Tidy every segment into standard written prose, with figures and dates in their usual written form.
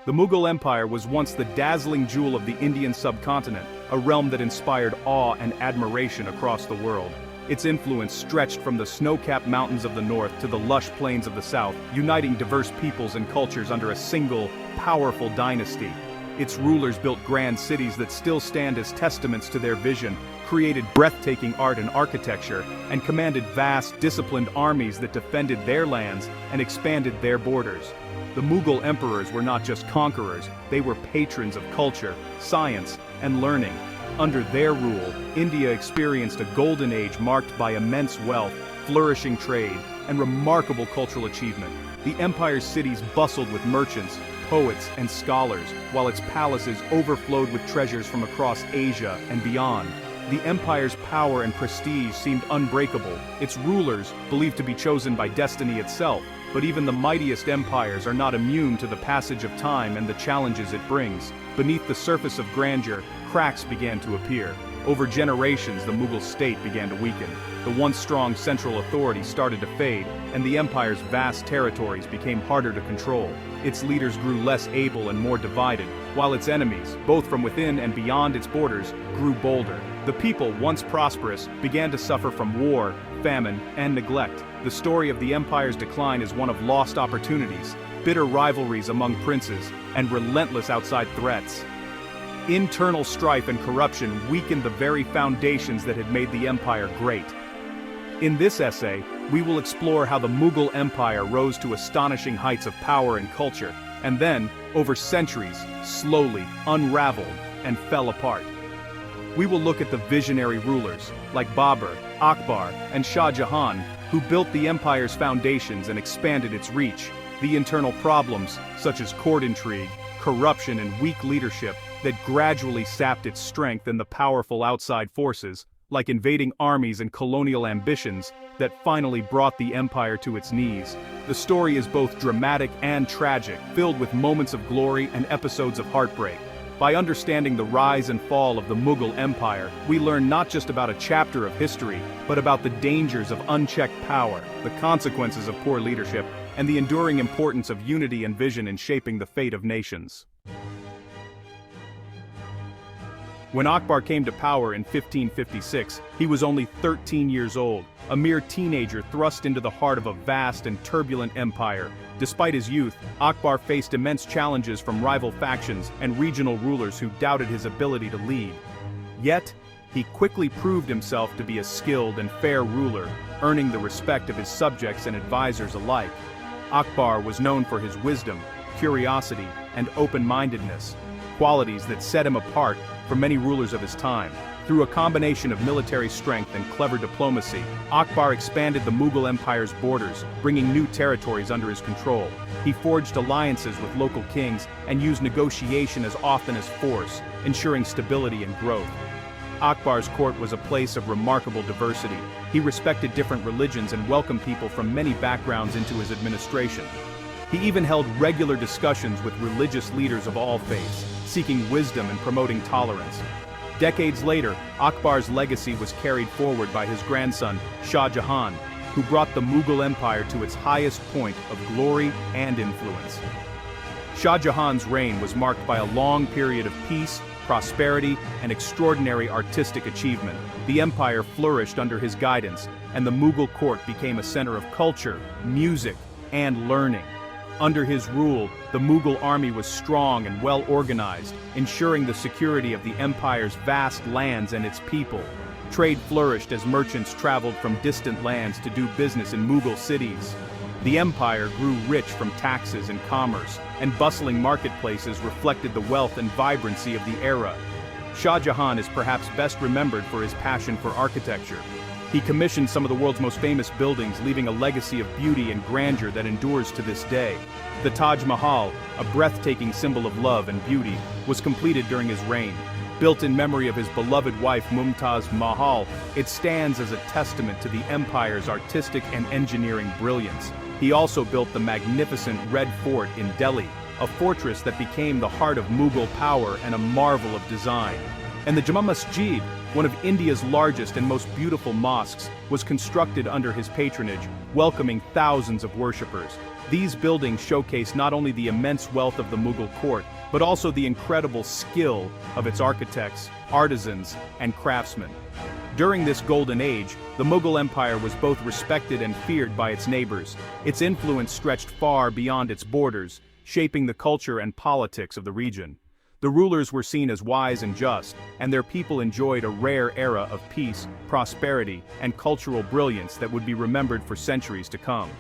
The Mughal Empire was once the dazzling jewel of the Indian subcontinent, a realm that inspired awe and admiration across the world. Its influence stretched from the snow-capped mountains of the north to the lush plains of the south, uniting diverse peoples and cultures under a single, powerful dynasty. Its rulers built grand cities that still stand as testaments to their vision, created breathtaking art and architecture, and commanded vast, disciplined armies that defended their lands and expanded their borders. The Mughal emperors were not just conquerors, they were patrons of culture, science, and learning. Under their rule, India experienced a golden age marked by immense wealth, flourishing trade, and remarkable cultural achievement. The empire's cities bustled with merchants, poets, and scholars, while its palaces overflowed with treasures from across Asia and beyond. The empire's power and prestige seemed unbreakable, its rulers believed to be chosen by destiny itself. But even the mightiest empires are not immune to the passage of time and the challenges it brings. Beneath the surface of grandeur, cracks began to appear. Over generations, the Mughal state began to weaken. The once strong central authority started to fade, and the empire's vast territories became harder to control. Its leaders grew less able and more divided, while its enemies, both from within and beyond its borders, grew bolder. The people, once prosperous, began to suffer from war, famine, and neglect. The story of the empire's decline is one of lost opportunities, bitter rivalries among princes, and relentless outside threats. Internal strife and corruption weakened the very foundations that had made the empire great. In this essay, we will explore how the Mughal Empire rose to astonishing heights of power and culture, and then, over centuries, slowly unraveled and fell apart. We will look at the visionary rulers, like Babur, Akbar, and Shah Jahan, who built the empire's foundations and expanded its reach, the internal problems, such as court intrigue, corruption, and weak leadership, that gradually sapped its strength, and the powerful outside forces, like invading armies and colonial ambitions, that finally brought the empire to its knees. The story is both dramatic and tragic, filled with moments of glory and episodes of heartbreak. By understanding the rise and fall of the Mughal Empire, we learn not just about a chapter of history, but about the dangers of unchecked power, the consequences of poor leadership, and the enduring importance of unity and vision in shaping the fate of nations. When Akbar came to power in 1556, he was only 13 years old, a mere teenager thrust into the heart of a vast and turbulent empire. Despite his youth, Akbar faced immense challenges from rival factions and regional rulers who doubted his ability to lead. Yet, he quickly proved himself to be a skilled and fair ruler, earning the respect of his subjects and advisors alike. Akbar was known for his wisdom, curiosity, and open-mindedness, qualities that set him apart from many rulers of his time. Through a combination of military strength and clever diplomacy, Akbar expanded the Mughal Empire's borders, bringing new territories under his control. He forged alliances with local kings and used negotiation as often as force, ensuring stability and growth. Akbar's court was a place of remarkable diversity. He respected different religions and welcomed people from many backgrounds into his administration. He even held regular discussions with religious leaders of all faiths, seeking wisdom and promoting tolerance. Decades later, Akbar's legacy was carried forward by his grandson, Shah Jahan, who brought the Mughal Empire to its highest point of glory and influence. Shah Jahan's reign was marked by a long period of peace, prosperity, and extraordinary artistic achievement. The empire flourished under his guidance, and the Mughal court became a center of culture, music, and learning. Under his rule, the Mughal army was strong and well organized, ensuring the security of the empire's vast lands and its people. Trade flourished as merchants traveled from distant lands to do business in Mughal cities. The empire grew rich from taxes and commerce, and bustling marketplaces reflected the wealth and vibrancy of the era. Shah Jahan is perhaps best remembered for his passion for architecture. He commissioned some of the world's most famous buildings, leaving a legacy of beauty and grandeur that endures to this day. The Taj Mahal, a breathtaking symbol of love and beauty, was completed during his reign. Built in memory of his beloved wife Mumtaz Mahal, it stands as a testament to the empire's artistic and engineering brilliance. He also built the magnificent Red Fort in Delhi, a fortress that became the heart of Mughal power and a marvel of design. And the Jama Masjid, one of India's largest and most beautiful mosques, was constructed under his patronage, welcoming thousands of worshippers. These buildings showcase not only the immense wealth of the Mughal court, but also the incredible skill of its architects, artisans, and craftsmen. During this golden age, the Mughal Empire was both respected and feared by its neighbors. Its influence stretched far beyond its borders, shaping the culture and politics of the region. The rulers were seen as wise and just, and their people enjoyed a rare era of peace, prosperity, and cultural brilliance that would be remembered for centuries to come.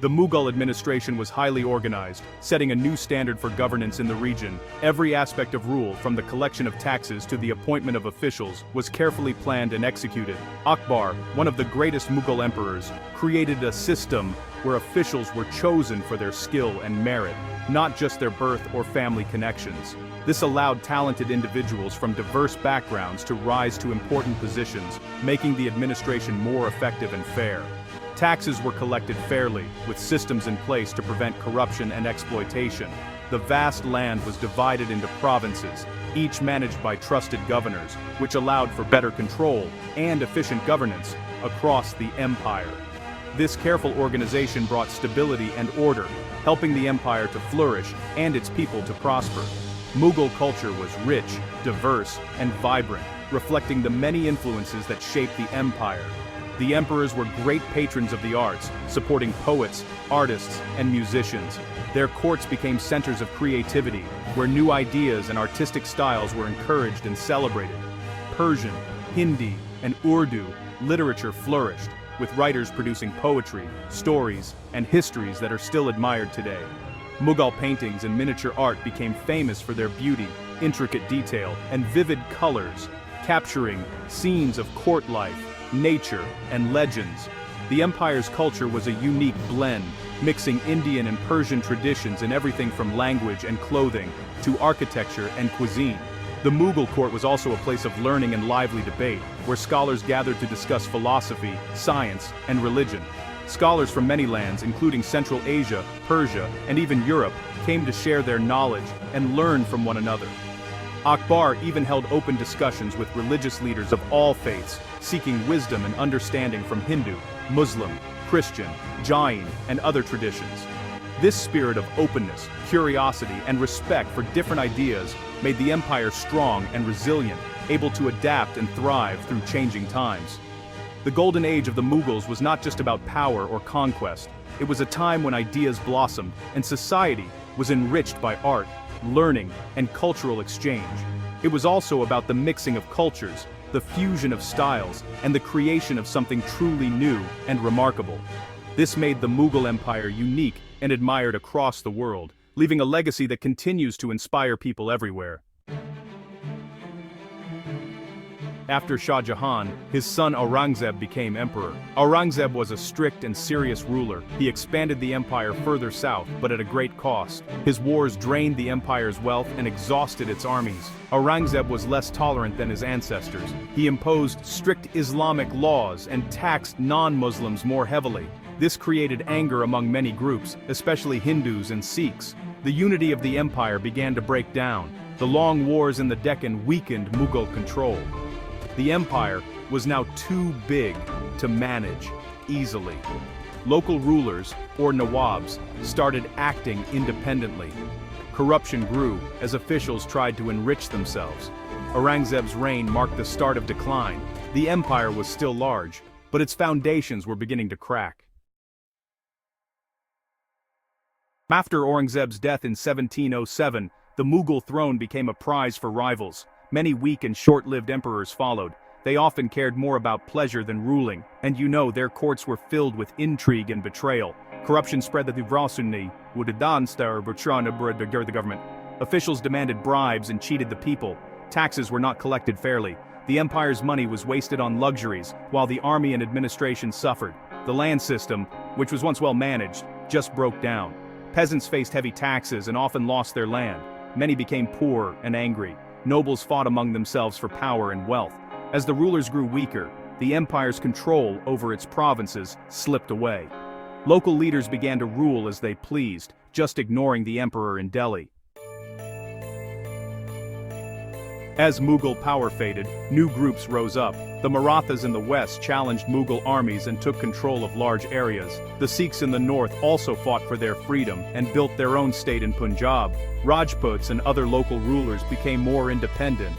The Mughal administration was highly organized, setting a new standard for governance in the region. Every aspect of rule, from the collection of taxes to the appointment of officials, was carefully planned and executed. Akbar, one of the greatest Mughal emperors, created a system where officials were chosen for their skill and merit, not just their birth or family connections. This allowed talented individuals from diverse backgrounds to rise to important positions, making the administration more effective and fair. Taxes were collected fairly, with systems in place to prevent corruption and exploitation. The vast land was divided into provinces, each managed by trusted governors, which allowed for better control and efficient governance across the empire. This careful organization brought stability and order, helping the empire to flourish and its people to prosper. Mughal culture was rich, diverse, and vibrant, reflecting the many influences that shaped the empire. The emperors were great patrons of the arts, supporting poets, artists, and musicians. Their courts became centers of creativity, where new ideas and artistic styles were encouraged and celebrated. Persian, Hindi, and Urdu literature flourished, with writers producing poetry, stories, and histories that are still admired today. Mughal paintings and miniature art became famous for their beauty, intricate detail, and vivid colors, capturing scenes of court life, nature, and legends. The empire's culture was a unique blend, mixing Indian and Persian traditions in everything from language and clothing to architecture and cuisine. The Mughal court was also a place of learning and lively debate, where scholars gathered to discuss philosophy, science, and religion. Scholars from many lands, including Central Asia, Persia, and even Europe, came to share their knowledge and learn from one another. Akbar even held open discussions with religious leaders of all faiths, seeking wisdom and understanding from Hindu, Muslim, Christian, Jain, and other traditions. This spirit of openness, curiosity, and respect for different ideas made the empire strong and resilient, able to adapt and thrive through changing times. The golden age of the Mughals was not just about power or conquest. It was a time when ideas blossomed and society was enriched by art, learning, and cultural exchange. It was also about the mixing of cultures, the fusion of styles, and the creation of something truly new and remarkable. This made the Mughal Empire unique and admired across the world, leaving a legacy that continues to inspire people everywhere. After Shah Jahan, his son Aurangzeb became emperor. Aurangzeb was a strict and serious ruler. He expanded the empire further south, but at a great cost. His wars drained the empire's wealth and exhausted its armies. Aurangzeb was less tolerant than his ancestors. He imposed strict Islamic laws and taxed non-Muslims more heavily. This created anger among many groups, especially Hindus and Sikhs. The unity of the empire began to break down. The long wars in the Deccan weakened Mughal control. The empire was now too big to manage easily. Local rulers, or nawabs, started acting independently. Corruption grew as officials tried to enrich themselves. Aurangzeb's reign marked the start of decline. The empire was still large, but its foundations were beginning to crack. After Aurangzeb's death in 1707, the Mughal throne became a prize for rivals. Many weak and short-lived emperors followed. They often cared more about pleasure than ruling, and their courts were filled with intrigue and betrayal. Corruption spread the government. Officials demanded bribes and cheated the people. Taxes were not collected fairly. The empire's money was wasted on luxuries, while the army and administration suffered. The land system, which was once well managed, just broke down. Peasants faced heavy taxes and often lost their land. Many became poor and angry. Nobles fought among themselves for power and wealth. As the rulers grew weaker, the empire's control over its provinces slipped away. Local leaders began to rule as they pleased, just ignoring the emperor in Delhi. As Mughal power faded, new groups rose up. The Marathas in the west challenged Mughal armies and took control of large areas. The Sikhs in the north also fought for their freedom and built their own state in Punjab. Rajputs and other local rulers became more independent.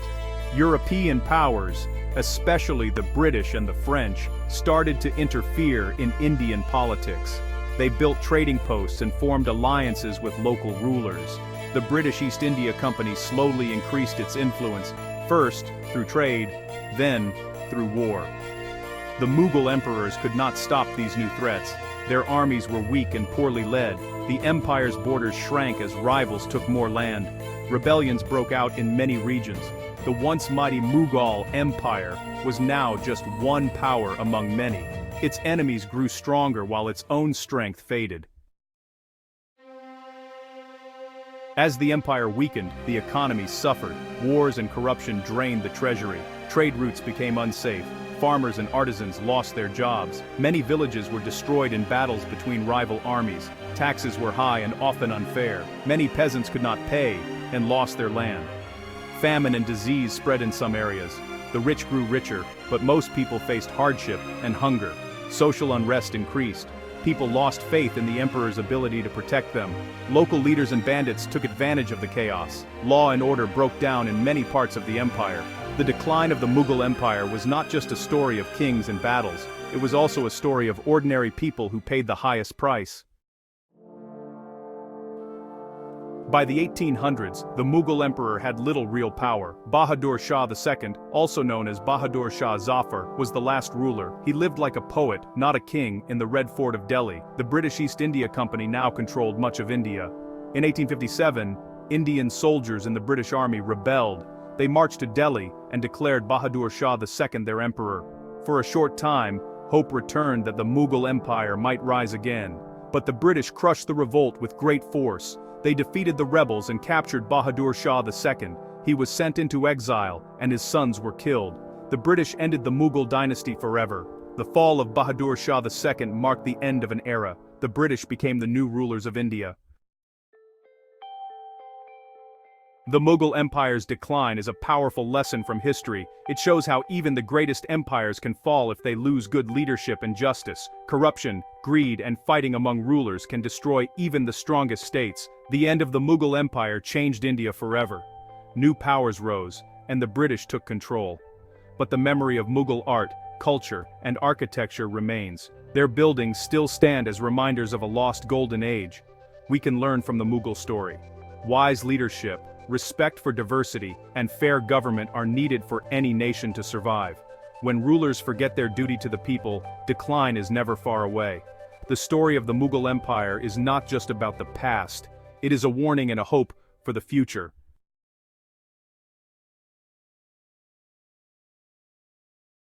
European powers, especially the British and the French, started to interfere in Indian politics. They built trading posts and formed alliances with local rulers. The British East India Company slowly increased its influence, first through trade, then through war. The Mughal emperors could not stop these new threats. Their armies were weak and poorly led. The empire's borders shrank as rivals took more land. Rebellions broke out in many regions. The once mighty Mughal Empire was now just one power among many. Its enemies grew stronger while its own strength faded. As the empire weakened, the economy suffered. Wars and corruption drained the treasury. Trade routes became unsafe. Farmers and artisans lost their jobs. Many villages were destroyed in battles between rival armies. Taxes were high and often unfair. Many peasants could not pay and lost their land. Famine and disease spread in some areas. The rich grew richer, but most people faced hardship and hunger. Social unrest increased. People lost faith in the emperor's ability to protect them. Local leaders and bandits took advantage of the chaos. Law and order broke down in many parts of the empire. The decline of the Mughal Empire was not just a story of kings and battles, it was also a story of ordinary people who paid the highest price. By the 1800s, the Mughal emperor had little real power. Bahadur Shah II, also known as Bahadur Shah Zafar, was the last ruler. He lived like a poet, not a king, in the Red Fort of Delhi. The British East India Company now controlled much of India. In 1857, Indian soldiers in the British army rebelled. They marched to Delhi and declared Bahadur Shah II their emperor. For a short time, hope returned that the Mughal Empire might rise again. But the British crushed the revolt with great force. They defeated the rebels and captured Bahadur Shah II. He was sent into exile, and his sons were killed. The British ended the Mughal dynasty forever. The fall of Bahadur Shah II marked the end of an era. The British became the new rulers of India. The Mughal Empire's decline is a powerful lesson from history. It shows how even the greatest empires can fall if they lose good leadership and justice. Corruption, greed, and fighting among rulers can destroy even the strongest states. The end of the Mughal Empire changed India forever. New powers rose, and the British took control. But the memory of Mughal art, culture, and architecture remains. Their buildings still stand as reminders of a lost golden age. We can learn from the Mughal story. Wise leadership, respect for diversity, and fair government are needed for any nation to survive. When rulers forget their duty to the people, decline is never far away. The story of the Mughal Empire is not just about the past. It is a warning and a hope for the future.